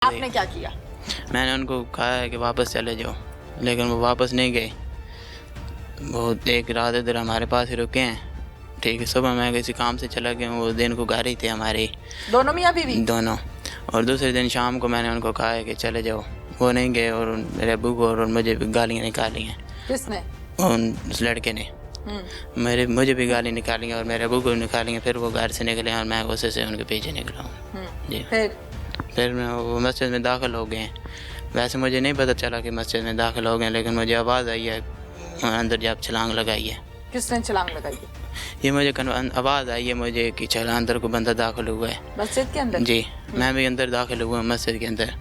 आपने क्या किया? मैंने उनको कहा है कि वापस चले जाओ, लेकिन वो वापस नहीं गए। वो एक रात इधर हमारे पास ही रुके हैं। ठीक है, सुबह मैं किसी काम से चला गया हूँ। वो दिन को घर ही थे हमारे दोनों मियाँ बीवी? दोनों। और दूसरे दिन शाम को मैंने उनको कहा है कि चले जाओ, वो नहीं गए। और मेरे अब्बू को और मुझे भी गालियाँ निकाली हैं। किसने? उस लड़के ने मुझे भी गाली निकाली हैं और मेरे अब्बू को भी निकाली हैं। फिर वो घर से निकले और मैं गुस्से से उनके पीछे निकला हूँ जी। फिर मैं वो मस्जिद में दाखिल हो गए। वैसे मुझे नहीं पता चला कि मस्जिद में दाखिल हो गए, लेकिन मुझे आवाज़ आई है अंदर जब छलांग लगाई है। किसने छलांग लगाई है? ये मुझे आवाज़ आई है मुझे कि चला अंदर को बंदा दाखिल हुआ है मस्जिद के अंदर? जी, मैं भी अंदर दाखिल हुआ मस्जिद के अंदर।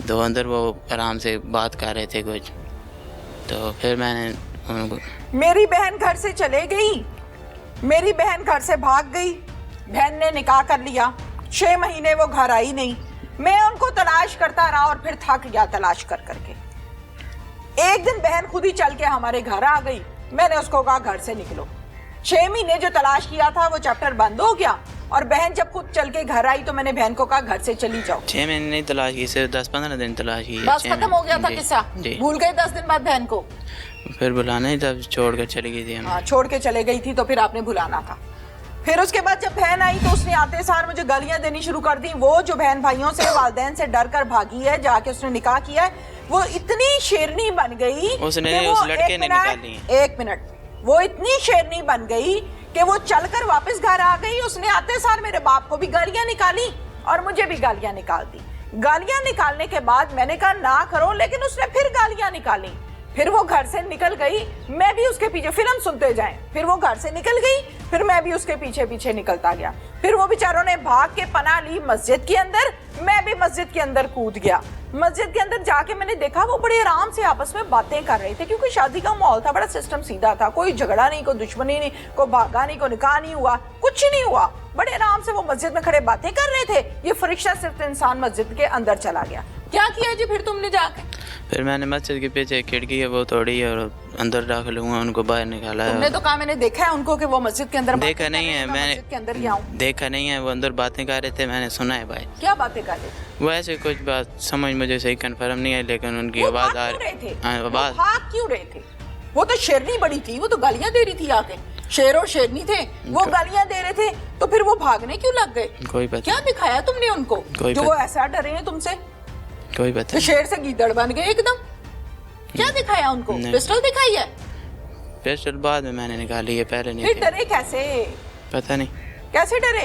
तो अंदर वो आराम से बात कर रहे थे कुछ। तो फिर मैंने उनको, मेरी बहन घर से चले गई, मेरी बहन घर से भाग गई, बहन ने निकाह कर लिया, 6 महीने वो घर आई नहीं। मैं उनको तलाश करता रहा और फिर थक गया तलाश कर करके। एक दिन बहन खुद ही चल के हमारे घर आ गई। मैंने उसको कहा घर से निकलो। 6 महीने जो तलाश किया था वो चैप्टर बंद हो गया और बहन जब खुद चल के घर आई तो मैंने बहन को कहा घर से चली जाओ। 6 महीने नहीं तलाश की, सिर्फ 10-15 दिन तलाश की। बस खत्म हो गया था किस्सा। भूल गए 10 दिन बाद बहन को? फिर बुलाना ही था, छोड़ कर चली गई थी। हाँ, छोड़ के चले गई थी तो फिर आपने बुलाना था। फिर उसके बाद जब बहन आई तो उसने आते सार मुझे गालियां देनी शुरू कर दी। वो जो बहन भाइयों से वालिदैन से डर कर भागी है, जाके उसने निकाह किया है, वो इतनी शेरनी बन गई उसने उस लड़के ने निकाली। 1 मिनट, वो इतनी शेरनी बन गई कि वो चलकर वापस घर आ गई। उसने आते सार मेरे बाप को भी गालियां निकाली और मुझे भी गालियां निकाल दी। गालियां निकालने के बाद मैंने कहा ना करो, लेकिन उसने फिर गालियां निकाली। फिर वो घर से निकल गई, मैं भी उसके पीछे, फिल्म सुनते जाएं। फिर वो घर से निकल गई, फिर मैं भी उसके पीछे पीछे निकलता गया। फिर वो बेचारों ने भाग के पनाह ली मस्जिद के अंदर, मैं भी मस्जिद के अंदर कूद गया। मस्जिद के अंदर जाके मैंने देखा वो बड़े आराम से आपस में बातें कर रहे थे, क्योंकि शादी का माहौल था, बड़ा सिस्टम सीधा था, कोई झगड़ा नहीं, कोई दुश्मनी नहीं, कोई भागा नहीं, कोई निकाह नहीं हुआ, कुछ नहीं हुआ। बड़े आराम से वो मस्जिद में खड़े बातें कर रहे थे। ये फरिश्ता सिर्फ इंसान मस्जिद के अंदर चला गया। क्या किया जी फिर तुमने जाके? फिर मैंने मस्जिद के पीछे खिड़की है वो तोड़ी और अंदर दाखिल हुआ, उनको बाहर निकाला है। तुमने तो कहा मैंने देखा है उनको कि वो मस्जिद के अंदर? देखा नहीं है मैंने, मस्जिद के अंदर ही आऊं? देखा नहीं है, वो अंदर बातें कर रहे थे, मैंने सुना है भाई। क्या बातें कर रहे थे? वो ऐसे कुछ बात समझ मुझे सही कंफर्म नहीं है, लेकिन उनकी आवाज़ आ रही थी। आवाज़ भाग क्यों रहे थे? वो तो शेरनी बड़ी थी, वो तो गालियां दे रही थी आके। शेर और शेरनी थे, वो गालियां दे रहे थे, तो फिर वो भागने क्यों लग गए? कोई पता। क्या दिखाया तुमने उनको जो वो ऐसा डरे हैं तुमसे? कोई पता। तो शेर से गीदड़ बन गए एकदम। क्या दिखाया उनको? पिस्टल दिखाई है? पिस्टल बाद में मैंने निकाली है, पहले नहीं। फिर डरे कैसे? पता नहीं कैसे डरे?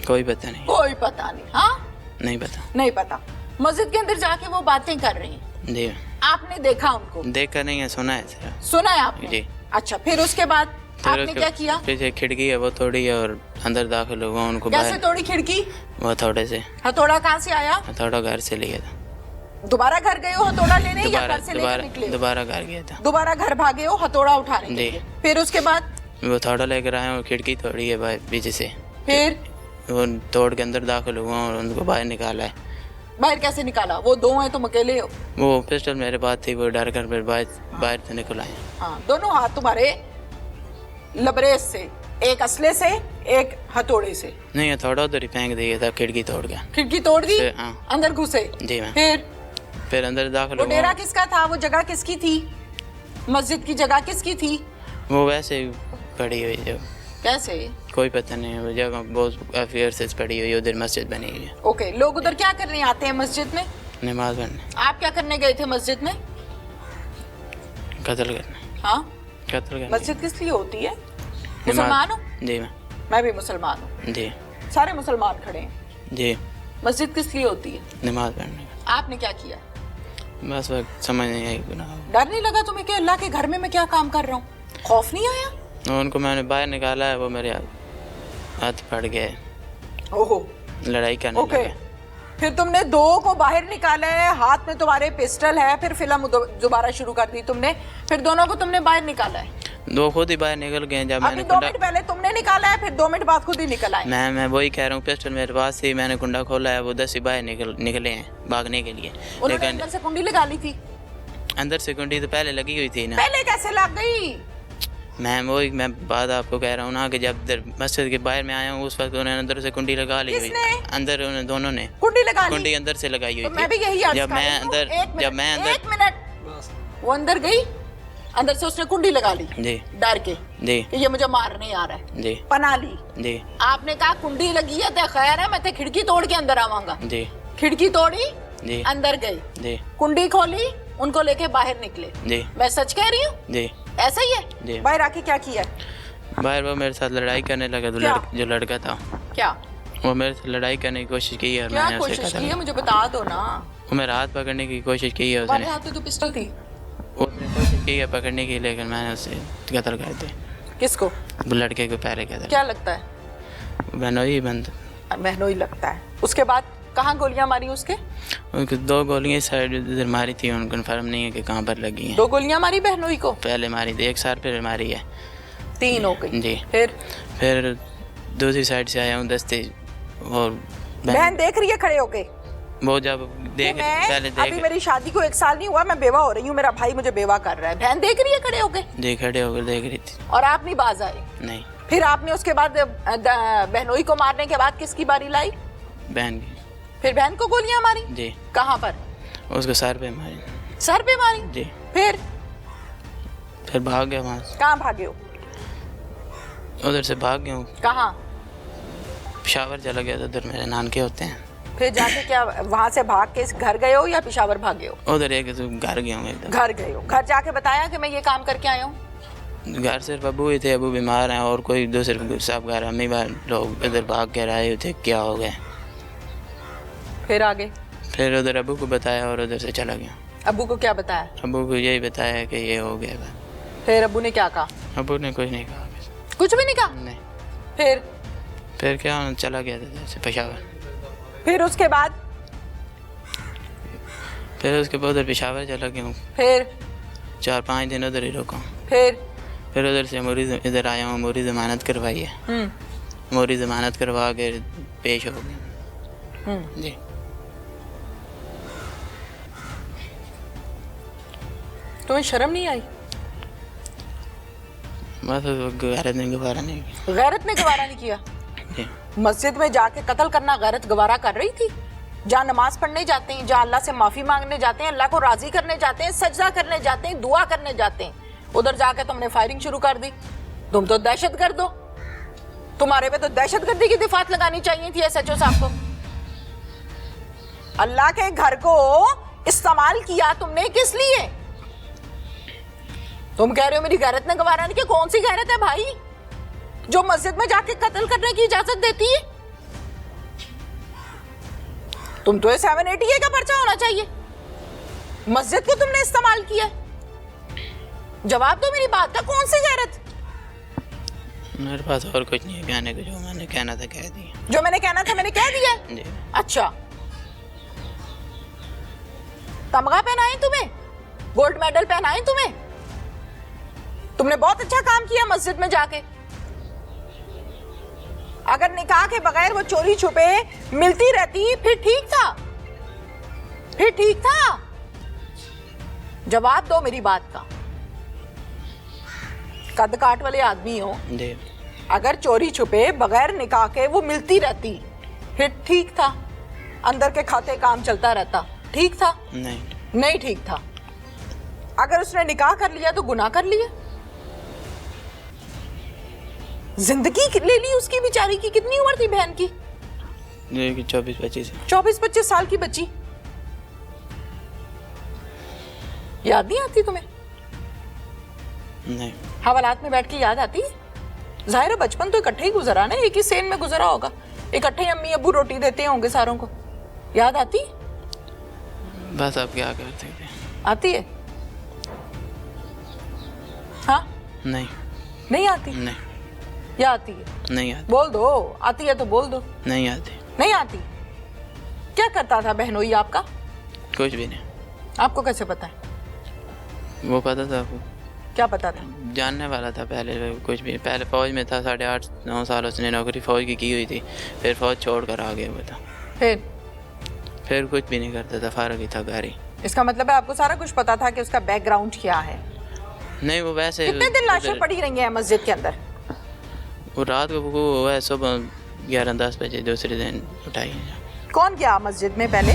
कोई पता नहीं। कोई पता नहीं? हाँ, नहीं पता। नहीं पता। मस्जिद के अंदर जाके वो बातें कर रही हैं जी। आपने देखा उनको? देखा नहीं है, सुना है। सुना है आपने जी? अच्छा, फिर उसके बाद आपने क्या किया? पीछे खिड़की है वो तोड़ी है और अंदर दाखिल हुआ, उनको कैसे तोड़ी खिड़की? वो हथौड़े से। हथौड़ा कहाँ से आया? हथौड़ा घर से लिया था। दोबारा घर गए हो हथौड़ा लेने या घर से लेकर निकले? दोबारा घर गया था। दोबारा घर भागे हो हथौड़ा उठाने के लिए? फिर उसके बाद? वो हथौड़ा लेकर आए और खिड़की तोड़ी है भाई पीछे से। फिर वो तोड़ के अंदर दाखिल हुआ और उनको बाहर निकाला है। बाहर कैसे निकाला? वो 2 हैं, तुम अकेले हो? वो पिस्टल मेरे पास थी, वो डर कर फिर बाहर से निकल आए। हाँ, दोनों हाथ तुम्हारे लबरेज से, एक असले से, एक हथौड़े से। नहीं, हथौड़ा उधर ही फेंक दिया था, खिड़की तोड़ गया। खिड़की तोड़ दी? हाँ। अंदर घुसे? जी मैम। फिर अंदर दाखिल हुआ। वो डेरा किसका था? वो जगह किसकी थी? मस्जिद की जगह किसकी थी? वो वैसे ही पड़ी हुई जो। कैसे? कोई पता नहीं, वो जगह बहुत अफेयर से पड़ी हुई, उधर मस्जिद बनी हुई है। ओके, लोग उधर क्या करने आते हैं मस्जिद में? नमाज पढ़ने। आप क्या करने गए थे मस्जिद में? कत्ल करने। हाँ, कत्ल करने। मस्जिद किस लिए होती है? मुसलमान हो? जी मैं भी मुसलमान हूँ जी। सारे मुसलमान खड़े हैं जी। मस्जिद किस लिए होती है? नमाज पढ़ने। आपने क्या किया? बस वक्त समझ नहीं आई। डर नहीं लगा तुम्हें कि अल्लाह के घर में मैं क्या काम कर रहा हूँ? खौफ नहीं आया? उनको मैंने बाहर निकाला है, वो मेरे हाथ पड़ गए। ओहो, लड़ाई करने लगे। फिर तुमने 2 को बाहर निकाला है, हाथ में तुम्हारे पिस्टल है, फिर फिल्म दोबारा शुरू कर दी तुमने, फिर दोनों को तुमने बाहर निकाला है? 2 खुद ही बाहर निकल गए। जब मैंने 2 मिनट पहले तुमने निकाला है, फिर 2 मिनट बाद खुद ही निकल आए। मैं वही कह रहा हूँ, पिस्टल मेरे पास थी, मैंने कुंडा खोला है, वो 10 ही बाहर निकले हैं भागने के लिए। लेकिन अंदर से कुंडी लगा ली थी? अंदर से कुंडी तो पहले लगी हुई थी ना। पहले कैसे लग गई? मैं बात आपको कह रहा हूँ ना कि जब मस्जिद के बाहर में आया हूँ उस वक्त उन्होंने अंदर से कुंडी लगा ली हुई। अंदर उन्होंने दोनों ने कुंडी लगा ली? कुंडी अंदर से लगाई हुई तो मैं भी यही थी। जब मैं अंदर एक मिनट, वो अंदर गई, अंदर से उसने कुंडी लगा ली जी, डर के जी, कि ये मुझे मारने आ रहा है जी, पना ली जी। आपने कहा कुंडी लगी है तो खैर है, मैं तो खिड़की तोड़ के अंदर आवांगा। जी, खिड़की तोड़ी जी, अंदर गई जी, कुंडी खोली, उनको लेके बाहर निकले। जी, मैं सच कह रही हूँ? जी, ऐसा ही है? जी। बाहर आके क्या किया? बाहर वो मेरे साथ लड़ाई करने लगा, जो लड़का था क्या वो मेरे से लड़ाई करने की कोशिश की है और क्या मैंने उसे कोशिश कतल की है? मुझे बता दो ना। वो मेरा हाथ पकड़ने की कोशिश की है तुम्हारे उसने। हाथ में तो पिस्टल थी। उसने कोशिश की है पकड़ने की, लेकिन मैंने उसे कत्ल कर दिया। किसको? वो लड़के को पहले कत्ल। क्या लगता है? बहनोई बंद। बहनोई लगता है। उसके बाद कहाँ गोलियां मारी उसके? उनको 2 गोलियां इस साइड इधर मारी थी, उनको कन्फर्म नहीं है कि कहाँ पर लगी हैं। 2 गोलियां मारी बहनोई को? पहले मारी थी, 1 साल पहले मारी है। 3 हो गई जी। फिर दूसरी साइड से आया हूँ दस्ते, और बहन देख रही है खड़े होके? वो जब पहले अभी मेरी शादी को 1 साल नहीं हुआ, मैं बेवा हो रही हूँ, मेरा भाई मुझे बेवा कर रहा है, बहन देख रही है खड़े होके? जी, खड़े होकर देख रही थी। और आप नहीं बाज आए? नहीं। फिर आपने उसके बाद बहनोई को मारने के बाद किसकी बारी लाई? बहन की। फिर बहन को गोलियां मारी? जी। कहाँ पर? उसको सर पे मारी। सर पे मारी? जी। फिर भाग गया वहाँ से। कहाँ भागे हो? उधर से भाग गया हूँ। कहाँ? पेशावर चला गया था, उधर मेरे नानके होते हैं। फिर जाके क्या वहाँ से भाग के घर गए हो या पेशावर भागे हो? उधर एक घर गया हूँ एकदम। घर गए हो? घर जाके बताया कि मैं ये काम करके आया हूँ? घर सिर्फ अबू ही थे, अबू बीमार हैं, और कोई दूसरे सब घर अम्मी लोग इधर भाग के आए थे, क्या हो गया। फिर आगे? फिर उधर अबू को बताया और उधर से चला गया। अबू को क्या बताया? अबू को यही बताया कि ये हो गया। फिर अबू ने क्या कहा? अबू ने कुछ नहीं कहा। कुछ भी नहीं कहा? नहीं। फिर क्या चला गया था जैसे पेशावर। फिर उसके बाद? फिर उसके बाद उधर पेशावर चला गया हूँ। फिर 4-5 दिन उधर ही रुका हूँ। फिर उधर से इधर आया हूँ, मोरी जमानत करवाई है। मोरी जमानत करवा के पेश हो गया। जी। तुम्हें शर्म नहीं आई? बस गैरत ने गवारा नहीं किया। गैरत ने गवारा नहीं किया? जी। मस्जिद में जाके कत्ल करना गैरत गवारा कर रही थी? जहाँ नमाज पढ़ने जाते हैं, जहाँ अल्लाह से माफी मांगने जाते हैं, अल्लाह को राजी करने जाते हैं, सजदा करने जाते हैं, दुआ करने जाते हैं, उधर जाके तुमने फायरिंग शुरू कर दी। तुम तो दहशतगर्द हो। तुम्हारे पे तो दहशतगर्दी की दिफात लगानी चाहिए थी एसएचओ साहब को। अल्लाह के घर को इस्तेमाल किया तुमने किस लिए? तुम कह रहे हो मेरी गैरत ने गवारा नहीं किया। कौन सी गैरत है भाई जो मस्जिद में जाके कत्ल करने की इजाजत देती है? तुम तो 780A का पर्चा होना चाहिए। मस्जिद को तुमने इस्तेमाल किया। जवाब दो मेरी बात का, कौन सी गैरत? मेरे पास और कुछ नहीं है कहने को, जो मैंने कहना था कह दिया। जो मैंने कहना था मैंने कह दिया। जी। अच्छा, तमगा पहनाए तुम्हें, गोल्ड मेडल पहनाए तुम्हें, तुमने बहुत अच्छा काम किया मस्जिद में जाके। अगर निकाह के बगैर वो चोरी छुपे मिलती रहती फिर ठीक था, फिर ठीक था। जवाब दो मेरी बात का। कद काट वाले आदमी हो, अगर चोरी छुपे बगैर निकाह के वो मिलती रहती फिर ठीक था, अंदर के खाते काम चलता रहता, ठीक था? नहीं ठीक था। अगर उसने निकाह कर लिया तो गुनाह कर लिया। जिंदगी ले ली उसकी बेचारी की। कितनी उम्र थी बहन की? 24-25 साल की बच्ची। याद नहीं आती तुम्हें? नहीं। हवालात में बैठ के याद आती? जाहिर है बचपन तो इकट्ठे ही गुजरा ना, एक ही सेन में गुजरा होगा, इकट्ठे ही अम्मी अब्बू रोटी देते होंगे सारों को। याद आती? बस आप क्या करते थे? आती है? हाँ? नहीं आती? नहीं। या आती है? नहीं आती। बोल दो, आती है तो बोल दो। नहीं आती। नहीं आती? क्या करता था बहनोई आपका? कुछ भी नहीं। आपको कैसे पता है? वो पता था आपको? क्या पता था? जानने वाला था पहले। कुछ भी, पहले फौज में था, 8.5-9 साल उसने नौकरी फौज की हुई थी, फिर फौज छोड़ कर आ गया हुआ था। फिर कुछ भी नहीं करता था, फारग ही था घर ही। इसका मतलब है आपको सारा कुछ पता था कि उसका बैकग्राउंड क्या है? नहीं वो वैसे कितने दिन लाशें पड़ी रही हैं मस्जिद के अंदर? वो रात को वो हुआ है, सुबह 11-10 बजे दूसरे दिन उठाई है। कौन गया मस्जिद में पहले?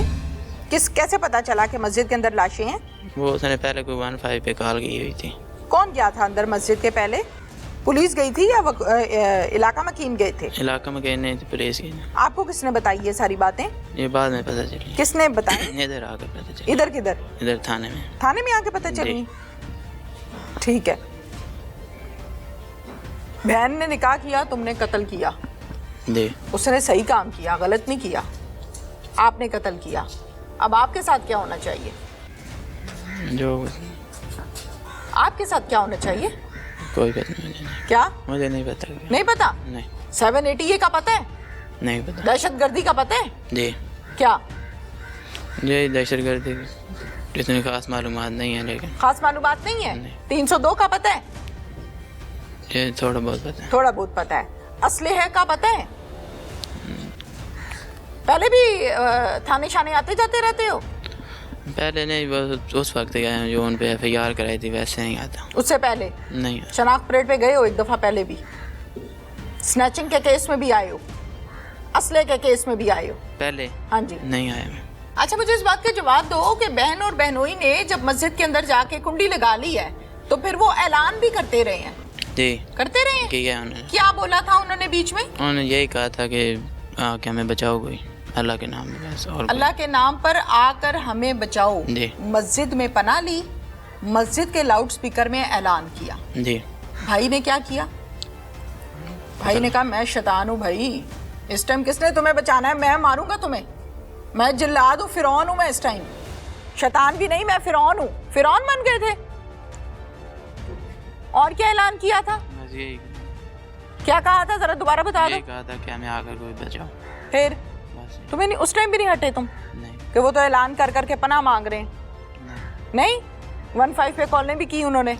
कैसे पता चला कि मस्जिद के अंदर लाशें हैं? वो उसने पहले कोई 15 पे कॉल की हुई थी। कौन गया था अंदर मस्जिद के पहले? पुलिस गई थी या इलाका मकीन गए थे? इलाका में गए नहीं थे, पुलिस की। आपको किसने बताई ये सारी बातें? ये बाद में पता चली। किसने बताई? इधर आकर पता चली। इधर किधर? इधर थाने में। थाने में आके पता चली? ठीक है। बहन ने निकाह किया, तुमने कत्ल किया। जी। उसने सही काम किया, गलत नहीं किया। आपने कत्ल किया। अब आपके साथ क्या होना चाहिए? जो आपके साथ क्या होना चाहिए? कोई पता नहीं। क्या? मुझे नहीं पता। नहीं पता? नहीं। 780 का पता है? नहीं पता। दहशतगर्दी का पता है? जी। क्या? ये दहशतगर्दी इतनी खास मालूमात नहीं है, लेकिन खास मालूमात नहीं है। 302 का पता है? ये थोड़ा बहुत पता है। थोड़ा बहुत पता है। असलहे का पता है? पहले भी थाने शाने आते जाते रहते हो? पहले नहीं, बस उस वक्त गए जो उन पे FIR कराई थी, वैसे नहीं आता। उससे पहले नहीं। शनाख्त परेड पे गए हो एक दफा पहले भी? स्नैचिंग के केस में भी आए हो? असले के केस में भी आए हो? पहले? हाँ जी। नहीं आया मैं। अच्छा, मुझे इस बात का जवाब दो कि बहन और बहनोई ने जब मस्जिद के अंदर जाके कुंडी लगा ली है तो फिर वो ऐलान भी करते रहे हैं? जी। करते रहे हैं? किया उन्होंने। क्या बोला था उन्होंने बीच में? उन्होंने यही कहा था कि आके हमें बचाओ कोई, अल्लाह के नाम में, बस। और अल्लाह के नाम पर आकर हमें बचाओ। जी। मस्जिद में पनाह ली, मस्जिद के लाउड स्पीकर में ऐलान किया। जी। भाई ने क्या किया? भाई ने कहा मैं शैतान हूँ भाई, इस टाइम किसने तुम्हें बचाना है? मैं मारूंगा तुम्हें, मैं जिल्लाद हूँ, फिरौन हूँ मैं इस टाइम। शैतान भी नहीं, मैं फिरौन हूँ। फिरौन बन गए थे। और क्या ऐलान किया था? बस यही। क्या कहा था, जरा दोबारा बता दो। यही कहा था कि हमें आकर कोई बचाओ। फिर बस। तुम्हें नहीं, उस टाइम भी नहीं हटे तुम? नहीं। कि वो तो ऐलान कर करके पनाह मांग रहे हैं। नहीं। नहीं? 15 पे कॉलें भी की उन्होंने।